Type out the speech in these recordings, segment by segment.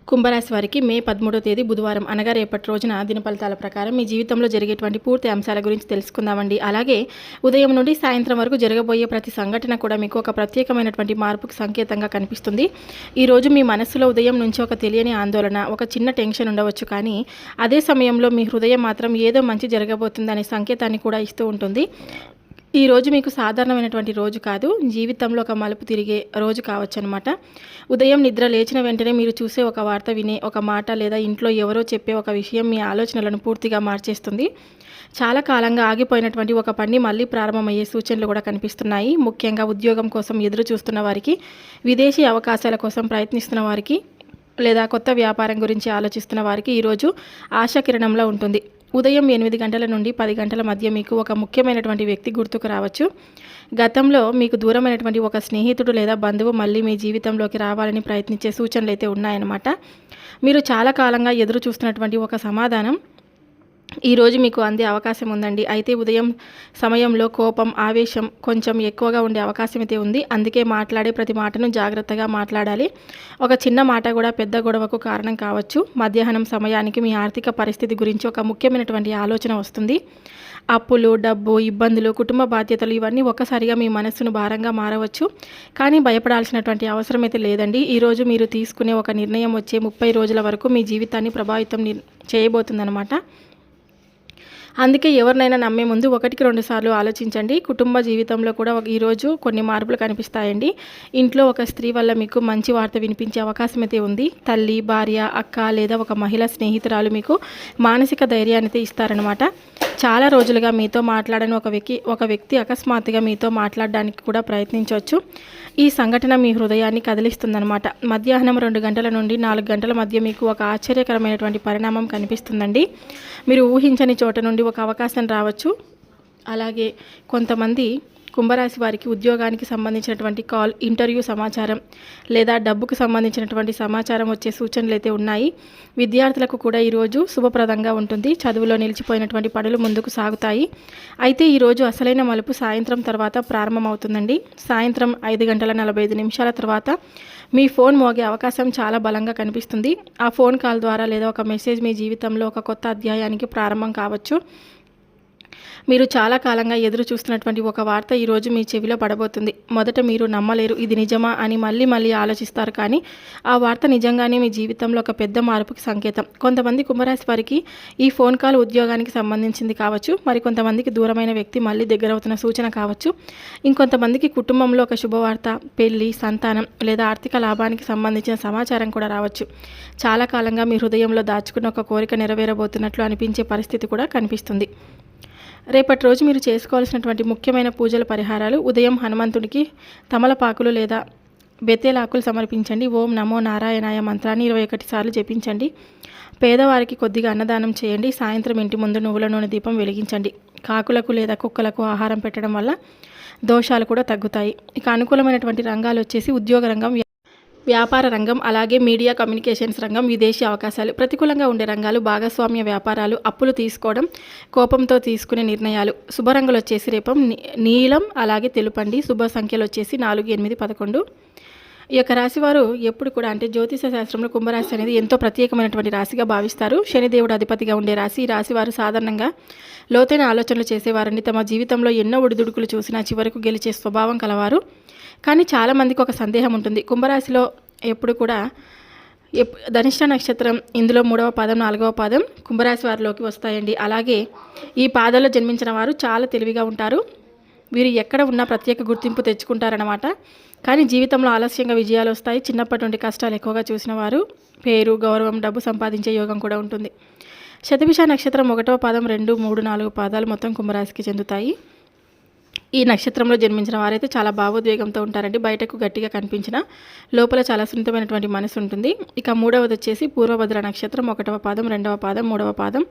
కుంభరాశి వారికి మే 13వ తేదీ బుధవారం అనగా రేపటి రోజున దిన ఫలితాల ప్రకారం మీ జీవితంలో జరిగేటువంటి పూర్తి అంశాల గురించి తెలుసుకుందామండి. అలాగే ఉదయం నుండి సాయంత్రం వరకు జరగబోయే ప్రతి సంఘటన కూడా మీకు ఒక ప్రత్యేకమైనటువంటి మార్పుకు సంకేతంగా కనిపిస్తుంది. ఈరోజు మీ మనస్సులో ఉదయం నుంచి ఒక తెలియని ఆందోళన, ఒక చిన్న టెన్షన్ ఉండవచ్చు. కానీ అదే సమయంలో మీ హృదయం మాత్రం ఏదో మంచి జరగబోతుందనే సంకేతాన్ని కూడా ఇస్తూ ఉంటుంది. ఈరోజు మీకు సాధారణమైనటువంటి రోజు కాదు, జీవితంలో ఒక మలుపు తిరిగే రోజు కావచ్చు అనమాట. ఉదయం నిద్ర లేచిన వెంటనే మీరు చూసే ఒక వార్త, వినే ఒక మాట లేదా ఇంట్లో ఎవరో చెప్పే ఒక విషయం మీ ఆలోచనలను పూర్తిగా మార్చేస్తుంది. చాలా కాలంగా ఆగిపోయినటువంటి ఒక పని మళ్ళీ ప్రారంభమయ్యే సూచనలు కూడా కనిపిస్తున్నాయి. ముఖ్యంగా ఉద్యోగం కోసం ఎదురు చూస్తున్న వారికి, విదేశీ అవకాశాల కోసం ప్రయత్నిస్తున్న వారికి లేదా కొత్త వ్యాపారం గురించి ఆలోచిస్తున్న వారికి ఈరోజు ఆశాకిరణంలో ఉంటుంది. ఉదయం 8 గంటల నుండి 10 గంటల మధ్య మీకు ఒక ముఖ్యమైనటువంటి వ్యక్తి గుర్తుకు రావచ్చు. గతంలో మీకు దూరమైనటువంటి ఒక స్నేహితుడు లేదా బంధువు మళ్ళీ మీ జీవితంలోకి రావాలని ప్రయత్నించే సూచనలు అయితే ఉన్నాయన్నమాట. మీరు చాలా కాలంగా ఎదురు చూస్తున్నటువంటి ఒక సమాధానం ఈరోజు మీకు అందే అవకాశం ఉందండి. అయితే ఉదయం సమయంలో కోపం, ఆవేశం కొంచెం ఎక్కువగా ఉండే అవకాశం అయితే ఉంది. అందుకే మాట్లాడే ప్రతి మాటను జాగ్రత్తగా మాట్లాడాలి. ఒక చిన్న మాట కూడా పెద్ద గొడవకు కారణం కావచ్చు. మధ్యాహ్నం సమయానికి మీ ఆర్థిక పరిస్థితి గురించి ఒక ముఖ్యమైనటువంటి ఆలోచన వస్తుంది. అప్పులు, డబ్బు, ఇబ్బందులు, కుటుంబ బాధ్యతలు ఇవన్నీ ఒక్కసారిగా మీ మనస్సును భారంగా మారవచ్చు. కానీ భయపడాల్సినటువంటి అవసరం అయితే లేదండి. ఈరోజు మీరు తీసుకునే ఒక నిర్ణయం వచ్చే 30 రోజుల వరకు మీ జీవితాన్ని ప్రభావితం చేయబోతుందన్నమాట. అందుకే ఎవరినైనా నమ్మే ముందు 1-2 సార్లు ఆలోచించండి. కుటుంబ జీవితంలో కూడా ఈరోజు కొన్ని మార్పులు కనిపిస్తాయండి. ఇంట్లో ఒక స్త్రీ వల్ల మీకు మంచి వార్త వినిపించే అవకాశం అయితే ఉంది. తల్లి, భార్య, అక్క లేదా ఒక మహిళా స్నేహితురాలు మీకు మానసిక ధైర్యాన్ని అయితే ఇస్తారనమాట. చాలా రోజులుగా మీతో మాట్లాడని ఒక వ్యక్తి అకస్మాత్తుగా మీతో మాట్లాడడానికి కూడా ప్రయత్నించవచ్చు. ఈ సంఘటన మీ హృదయాన్ని కదిలిస్తుందనమాట. మధ్యాహ్నం 2 గంటల నుండి 4 గంటల మధ్య మీకు ఒక ఆశ్చర్యకరమైనటువంటి పరిణామం కనిపిస్తుందండి. మీరు ఊహించని చోట నుండి ఒక అవకాశం రావచ్చు. అలాగే కొంతమంది కుంభరాశి వారికి ఉద్యోగానికి సంబంధించినటువంటి కాల్, ఇంటర్వ్యూ సమాచారం లేదా డబ్బుకు సంబంధించినటువంటి సమాచారం వచ్చే సూచనలు అయితే ఉన్నాయి. విద్యార్థులకు కూడా ఈరోజు శుభప్రదంగా ఉంటుంది. చదువులో నిలిచిపోయినటువంటి పనులు ముందుకు సాగుతాయి. అయితే ఈరోజు అసలైన మలుపు సాయంత్రం తర్వాత ప్రారంభమవుతుందండి. సాయంత్రం 5 గంటల 45 నిమిషాల తర్వాత మీ ఫోన్ మోగే అవకాశం చాలా బలంగా కనిపిస్తుంది. ఆ ఫోన్ కాల్ ద్వారా లేదా ఒక మెసేజ్ మీ జీవితంలో ఒక కొత్త అధ్యాయానికి ప్రారంభం కావచ్చు. మీరు చాలా కాలంగా ఎదురు చూస్తున్నటువంటి ఒక వార్త ఈరోజు మీ చెవిలో పడబోతుంది. మొదట మీరు నమ్మలేరు, ఇది నిజమా అని మళ్ళీ ఆలోచిస్తారు. కానీ ఆ వార్త నిజంగానే మీ జీవితంలో ఒక పెద్ద మార్పుకి సంకేతం. కొంతమంది కుంభరాశి వారికి ఈ ఫోన్ కాల్ ఉద్యోగానికి సంబంధించింది కావచ్చు. మరికొంతమందికి దూరమైన వ్యక్తి మళ్ళీ దగ్గరవుతున్న సూచన కావచ్చు. ఇంకొంతమందికి కుటుంబంలో ఒక శుభవార్త, పెళ్లి, సంతానం లేదా ఆర్థిక లాభానికి సంబంధించిన సమాచారం కూడా రావచ్చు. చాలా కాలంగా మీ హృదయంలో దాచుకున్న ఒక కోరిక నెరవేరబోతున్నట్లు అనిపించే పరిస్థితి కూడా కనిపిస్తుంది. రేపటి రోజు మీరు చేసుకోవాల్సినటువంటి ముఖ్యమైన పూజల పరిహారాలు: ఉదయం హనుమంతుడికి తమలపాకులు లేదా బెతేలాకులు సమర్పించండి. ఓం నమో నారాయణాయ మంత్రాన్ని 21 సార్లు జపించండి. పేదవారికి కొద్దిగా అన్నదానం చేయండి. సాయంత్రం ఇంటి ముందు నువ్వుల నూనె దీపం వెలిగించండి. కాకులకు లేదా కుక్కలకు ఆహారం పెట్టడం వల్ల దోషాలు కూడా తగ్గుతాయి. ఇక అనుకూలమైనటువంటి రంగాలు వచ్చేసి ఉద్యోగ రంగం, వ్యాపార రంగం, అలాగే మీడియా కమ్యూనికేషన్స్ రంగం, విదేశీ అవకాశాలు. ప్రతికూలంగా ఉండే రంగాలు భాగస్వామ్య వ్యాపారాలు, అప్పులు తీసుకోవడం, కోపంతో తీసుకునే నిర్ణయాలు. శుభరంగులు వచ్చేసి రేపం, నీలం, అలాగే తెలుపండి. శుభ సంఖ్యలు వచ్చేసి 4, 8, 11. ఈ యొక్క రాశివారు ఎప్పుడు కూడా అంటే జ్యోతిష శాస్త్రంలో కుంభరాశి అనేది ఎంతో ప్రత్యేకమైనటువంటి రాశిగా భావిస్తారు. శనిదేవుడు అధిపతిగా ఉండే రాశి. ఈ రాశివారు సాధారణంగా లోతైన ఆలోచనలు చేసేవారండి. తమ జీవితంలో ఎన్నో ఒడిదుడుకులు చూసినా చివరకు గెలిచే స్వభావం కలవారు. కానీ చాలామందికి ఒక సందేహం ఉంటుంది. కుంభరాశిలో ఎప్పుడు కూడా ధనిష్ట నక్షత్రం, ఇందులో 3వ పాదం, 4వ పాదం కుంభరాశి వారిలోకి వస్తాయండి. అలాగే ఈ పాదాల్లో జన్మించిన వారు చాలా తెలివిగా ఉంటారు. వీరు ఎక్కడ ఉన్నా ప్రత్యేక గుర్తింపు తెచ్చుకుంటారన్నమాట. కానీ జీవితంలో ఆలస్యంగా విజయాలు వస్తాయి. చిన్నప్పటి నుండి కష్టాలు ఎక్కువగా చూసిన వారు పేరు, గౌరవం, డబ్బు సంపాదించే యోగం కూడా ఉంటుంది. శతభిష నక్షత్రం 1వ పాదం, 2, 3, 4 పాదాలు మొత్తం కుంభరాశికి చెందుతాయి. ఈ నక్షత్రంలో జన్మించిన వారైతే చాలా భావోద్వేగంతో ఉంటారండి. బయటకు గట్టిగా కనిపించిన లోపల చాలా సున్నితమైనటువంటి మనసు ఉంటుంది. ఇక 3వది వచ్చేసి పూర్వభద్ర నక్షత్రం 1వ పాదం, 2వ పాదం, 3వ పాదం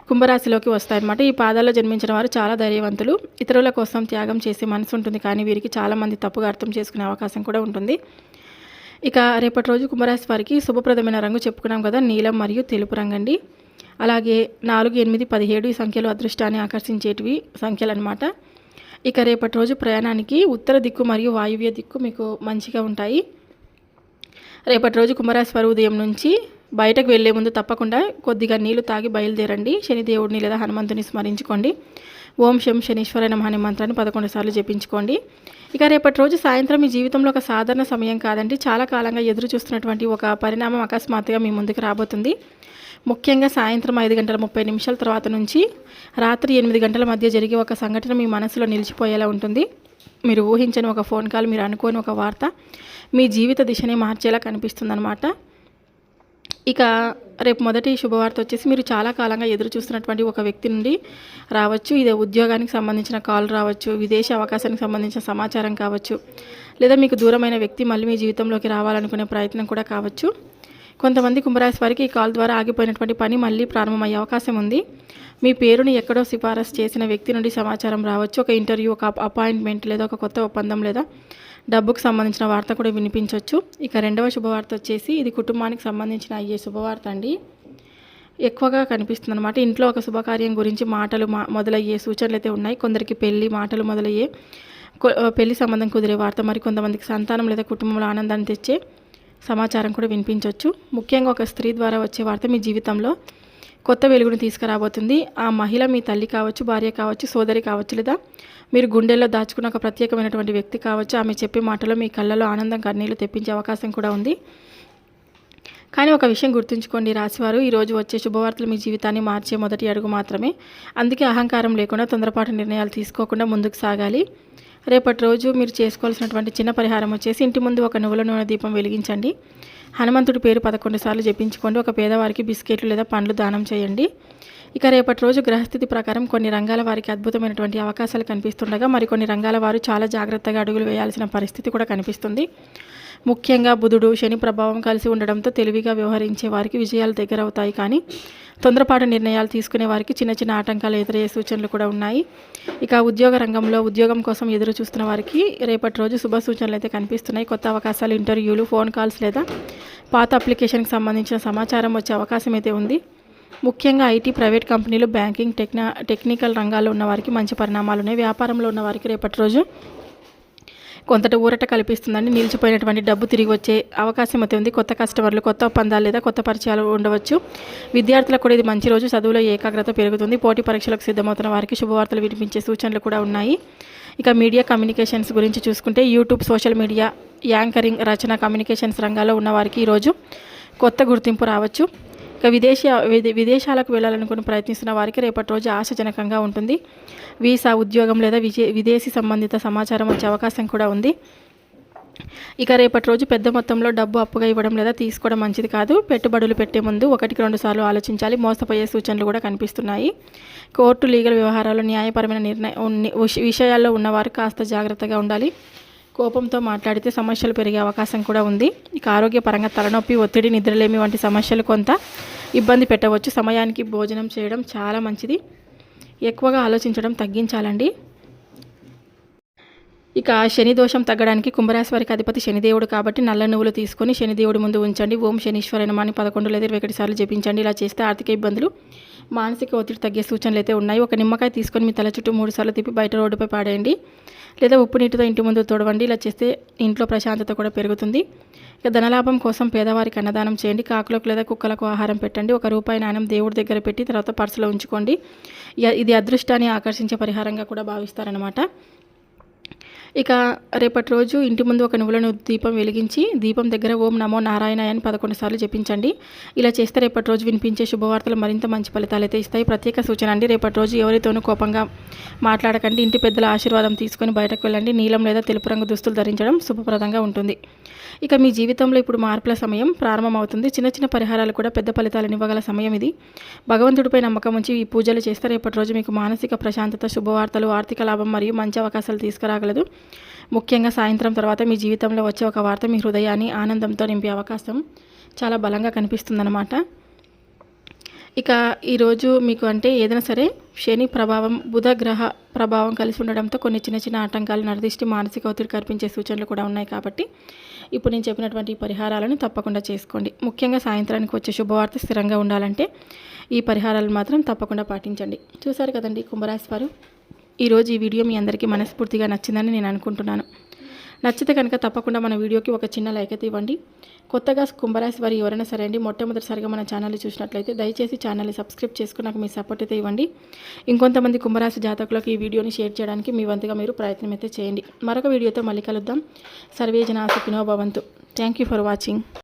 కుంభరాశిలోకి వస్తాయన్నమాట. ఈ పాదాల్లో జన్మించిన వారు చాలా ధైర్యవంతులు. ఇతరుల కోసం త్యాగం చేసే మనసు ఉంటుంది. కానీ వీరికి చాలామంది తప్పుగా అర్థం చేసుకునే అవకాశం కూడా ఉంటుంది. ఇక రేపటి రోజు కుంభరాశి వారికి శుభప్రదమైన రంగు చెప్పుకున్నాం కదా, నీలం మరియు తెలుపు రంగు అండి. అలాగే 4, 8, 17 ఈ సంఖ్యలు అదృష్టాన్ని ఆకర్షించేటివి సంఖ్యలు అన్నమాట. ఇక రేపటి రోజు ప్రయాణానికి ఉత్తర దిక్కు మరియు వాయువ్య దిక్కు మీకు మంచిగా ఉంటాయి. రేపటి రోజు కుంభరాశి వారు ఉదయం నుంచి బయటకు వెళ్లే ముందు తప్పకుండా కొద్దిగా నీళ్లు తాగి బయలుదేరండి. శనిదేవుడిని లేదా హనుమంతుని స్మరించుకోండి. ఓం శం శనీశ్వరాయ నమః అనే మంత్రాన్ని 11 సార్లు జపించుకోండి. ఇక రేపటి రోజు సాయంత్రం మీ జీవితంలో ఒక సాధారణ సమయం కాదండి, చాలా కాలంగా ఎదురు చూస్తున్నటువంటి ఒక పరిణామం అకస్మాత్తుగా మీ ముందుకు రాబోతుంది. ముఖ్యంగా సాయంత్రం 5:30 తర్వాత నుంచి రాత్రి 8 గంటల మధ్య జరిగే ఒక సంఘటన మీ మనసులో నిలిచిపోయేలా ఉంటుంది. మీరు ఊహించని ఒక ఫోన్ కాల్, మీరు అనుకోని ఒక వార్త మీ జీవిత దిశని మార్చేలా కనిపిస్తుందన్నమాట. ఇక రేపు మొదటి శుభవార్త వచ్చేసి మీరు చాలా కాలంగా ఎదురు చూస్తున్నటువంటి ఒక వ్యక్తి నుండి రావచ్చు. ఇది ఉద్యోగానికి సంబంధించిన కాల్ రావచ్చు, విదేశీ అవకాశానికి సంబంధించిన సమాచారం కావచ్చు, లేదా మీకు దూరమైన వ్యక్తి మళ్ళీ మీ జీవితంలోకి రావాలనుకునే ప్రయత్నం కూడా కావచ్చు. కొంతమంది కుంభరాశి వారికి ఈ కాల్ ద్వారా ఆగిపోయినటువంటి పని మళ్ళీ ప్రారంభమయ్యే అవకాశం ఉంది. మీ పేరుని ఎక్కడో సిఫారసు చేసిన వ్యక్తి నుండి సమాచారం రావచ్చు. ఒక ఇంటర్వ్యూ, ఒక అపాయింట్మెంట్, లేదా ఒక కొత్త ఒప్పందం, లేదా డబ్బుకు సంబంధించిన వార్త కూడా వినిపించవచ్చు. ఇక రెండవ శుభవార్త వచ్చేసి ఇది కుటుంబానికి సంబంధించిన అయ్యే శుభవార్త అండి. ఎక్కువగా కనిపిస్తుంది అనమాట. ఇంట్లో ఒక శుభకార్యం గురించి మాటలు మొదలయ్యే సూచనలు అయితే ఉన్నాయి. కొందరికి పెళ్లి మాటలు మొదలయ్యే పెళ్లి సంబంధం కుదిరే వార్త, మరి కొంతమందికి సంతానం లేదా కుటుంబంలో ఆనందాన్ని తెచ్చే సమాచారం కూడా వినిపించవచ్చు. ముఖ్యంగా ఒక స్త్రీ ద్వారా వచ్చే వార్త మీ జీవితంలో కొత్త వెలుగును తీసుకురాబోతుంది. ఆ మహిళ మీ తల్లి కావచ్చు, భార్య కావచ్చు, సోదరి కావచ్చు, లేదా మీరు గుండెల్లో దాచుకున్న ఒక ప్రత్యేకమైనటువంటి వ్యక్తి కావచ్చు. ఆమె చెప్పే మాటలో మీ కళ్ళలో ఆనందం, కన్నీళ్లు తెప్పించే అవకాశం కూడా ఉంది. కానీ ఒక విషయం గుర్తుంచుకోండి రాశివారు, ఈరోజు వచ్చే శుభవార్తలు మీ జీవితాన్ని మార్చే మొదటి అడుగు మాత్రమే. అందుకే అహంకారం లేకుండా తొందరపాటు నిర్ణయాలు తీసుకోకుండా ముందుకు సాగాలి. రేపటి రోజు మీరు చేసుకోవాల్సినటువంటి చిన్న పరిహారం వచ్చేసి ఇంటి ముందు ఒక నువ్వుల నూనె దీపం వెలిగించండి. హనుమంతుడి పేరు 11 సార్లు జపించుకోండి. ఒక పేదవారికి బిస్కెట్లు లేదా పండ్లు దానం చేయండి. ఇక రేపటి రోజు గ్రహస్థితి ప్రకారం కొన్ని రంగాల వారికి అద్భుతమైనటువంటి అవకాశాలు కనిపిస్తుండగా మరికొన్ని రంగాల వారు చాలా జాగ్రత్తగా అడుగులు వేయాల్సిన పరిస్థితి కూడా కనిపిస్తుంది. ముఖ్యంగా బుధుడు, శని ప్రభావం కలిసి ఉండడంతో తెలివిగా వ్యవహరించే వారికి విజయాలు దగ్గరవుతాయి. కానీ తొందరపాటు నిర్ణయాలు తీసుకునే వారికి చిన్న చిన్న ఆటంకాలు ఎదురయ్యే సూచనలు కూడా ఉన్నాయి. ఇక ఉద్యోగ రంగంలో ఉద్యోగం కోసం ఎదురు చూస్తున్న వారికి రేపటి రోజు శుభ సూచనలు అయితే కనిపిస్తున్నాయి. కొత్త అవకాశాలు, ఇంటర్వ్యూలు, ఫోన్ కాల్స్ లేదా పాత అప్లికేషన్కి సంబంధించిన సమాచారం వచ్చే అవకాశం అయితే ఉంది. ముఖ్యంగా ఐటీ, ప్రైవేట్ కంపెనీలు, బ్యాంకింగ్, టెక్నికల్ రంగాల్లో ఉన్న వారికి మంచి పరిణామాలు ఉన్నాయి. వ్యాపారంలో ఉన్న వారికి రేపటి రోజు కొంత ఊరట కల్పిస్తుందండి. నిలిచిపోయినటువంటి డబ్బు తిరిగి వచ్చే అవకాశం అయితే ఉంది. కొత్త కస్టమర్లు, కొత్త ఒప్పందాలు లేదా కొత్త పరిచయాలు ఉండవచ్చు. విద్యార్థులకు కూడా ఇది మంచి రోజు. చదువులో ఏకాగ్రత పెరుగుతుంది. పోటీ పరీక్షలకు సిద్ధమవుతున్న వారికి శుభవార్తలు వినిపించే సూచనలు కూడా ఉన్నాయి. ఇక మీడియా కమ్యూనికేషన్స్ గురించి చూసుకుంటే యూట్యూబ్, సోషల్ మీడియా, యాంకరింగ్, రచన, కమ్యూనికేషన్స్ రంగాల్లో ఉన్న వారికి ఈరోజు కొత్త గుర్తింపు రావచ్చు. ఇక విదేశాలకు వెళ్ళాలనుకుని ప్రయత్నిస్తున్న వారికి రేపటి రోజు ఆశాజనకంగా ఉంటుంది. వీసా, ఉద్యోగం లేదా విదేశీ సంబంధిత సమాచారం వచ్చే అవకాశం కూడా ఉంది. ఇక రేపటి రోజు పెద్ద మొత్తంలో డబ్బు అప్పుగా ఇవ్వడం లేదా తీసుకోవడం మంచిది కాదు. పెట్టుబడులు పెట్టే ముందు 1-2 సార్లు ఆలోచించాలి. మోసపోయే సూచనలు కూడా కనిపిస్తున్నాయి. కోర్టు, లీగల్ వ్యవహారాలు, న్యాయపరమైన విషయాల్లో ఉన్నవారు కాస్త జాగ్రత్తగా ఉండాలి. కోపంతో మాట్లాడితే సమస్యలు పెరిగే అవకాశం కూడా ఉంది. ఇక ఆరోగ్యపరంగా తలనొప్పి, ఒత్తిడి, నిద్రలేమి వంటి సమస్యలు కొంత ఇబ్బంది పెట్టవచ్చు. సమయానికి భోజనం చేయడం చాలా మంచిది. ఎక్కువగా ఆలోచించడం తగ్గించాలండి. ఇక శని దోషం తగ్గడానికి కుంభరాశి వారికి అధిపతి శనిదేవుడు కాబట్టి నల్ల నువ్వులు తీసుకొని శనిదేవుడి ముందు ఉంచండి. ఓం శనీశ్వరాయ నమః 11 లేదా 21 సార్లు జపించండి. ఇలా చేస్తే ఆర్థిక ఇబ్బందులు, మానసిక ఒత్తిడి తగ్గే సూచనలు అయితే ఉన్నాయి. ఒక నిమ్మకాయ తీసుకొని మీ తల చుట్టూ 3 సార్లు తిప్పి బయట రోడ్డుపై పాడేయండి, లేదా ఉప్పు నీటితో ఇంటి ముందు తోడవండి. ఇలా చేస్తే ఇంట్లో ప్రశాంతత కూడా పెరుగుతుంది. ఇక ధనలాభం కోసం పేదవారికి అన్నదానం చేయండి. కాకులకు లేదా కుక్కలకు ఆహారం పెట్టండి. ₹1 నాణ్యం దేవుడి దగ్గర పెట్టి తర్వాత పర్సులో ఉంచుకోండి. ఇది అదృష్టాన్ని ఆకర్షించే పరిహారంగా కూడా భావిస్తారనమాట. ఇక రేపటి రోజు ఇంటి ముందు ఒక నువ్వులను దీపం వెలిగించి దీపం దగ్గర ఓం నమో నారాయణాయ అని 11 సార్లు జపించండి. ఇలా చేస్తే రేపటి రోజు వినిపించే శుభవార్తలు మరింత మంచి ఫలితాలు అయితే ఇస్తాయి. ప్రత్యేక సూచన అండి, రేపటి రోజు ఎవరితోనూ కోపంగా మాట్లాడకండి. ఇంటి పెద్దల ఆశీర్వాదం తీసుకొని బయటకు వెళ్ళండి. నీలం లేదా తెలుపు రంగు దుస్తులు ధరించడం శుభప్రదంగా ఉంటుంది. ఇక మీ జీవితంలో ఇప్పుడు మార్పుల సమయం ప్రారంభమవుతుంది. చిన్న చిన్న పరిహారాలు కూడా పెద్ద ఫలితాలను ఇవ్వగల సమయం ఇది. భగవంతుడిపై నమ్మకం ఉంచి ఈ పూజలు చేస్తే రేపటి రోజు మీకు మానసిక ప్రశాంతత, శుభవార్తలు, ఆర్థిక లాభం మరియు మంచి అవకాశాలు తీసుకురాగలదు. ముఖ్యంగా సాయంత్రం తర్వాత మీ జీవితంలో వచ్చే ఒక వార్త మీ హృదయాన్ని ఆనందంతో నింపే అవకాశం చాలా బలంగా కనిపిస్తుందన్నమాట. ఇక ఈరోజు మీకు అంటే ఏదైనా సరే శని ప్రభావం, బుధ గ్రహ ప్రభావం కలిసి ఉండడంతో కొన్ని చిన్న చిన్న ఆటంకాలు, నరదిష్టి, మానసిక ఒత్తిడి కల్పించే సూచనలు కూడా ఉన్నాయి. కాబట్టి ఇప్పుడు నేను చెప్పినటువంటి ఈ పరిహారాలను తప్పకుండా చేసుకోండి. ముఖ్యంగా సాయంత్రానికి వచ్చే శుభవార్త స్థిరంగా ఉండాలంటే ఈ పరిహారాలను మాత్రం తప్పకుండా పాటించండి. చూసారు కదండి కుంభరాశి వారు, ఈరోజు ఈ వీడియో మీ అందరికీ మనస్ఫూర్తిగా నచ్చిందని నేను అనుకుంటున్నాను. నచ్చితే కనుక తప్పకుండా మన వీడియోకి ఒక చిన్న లైక్ అయితే ఇవ్వండి. కొత్తగా కుంభరాశి వారు ఎవరైనా సరే అండి మొట్టమొదటిసారిగా మన ఛానల్ని చూసినట్లయితే దయచేసి ఛానల్ని సబ్స్క్రైబ్ చేసుకుని నాకు మీ సపోర్ట్ అయితే ఇవ్వండి. ఇంకొంతమంది కుంభరాశి జాతకులకు ఈ వీడియోని షేర్ చేయడానికి మీ వంతుగా మీరు ప్రయత్నం అయితే చేయండి. మరొక వీడియోతో మళ్ళీ కలుద్దాం. సర్వే జనా సుఖినో భవంతు. Thank you for watching.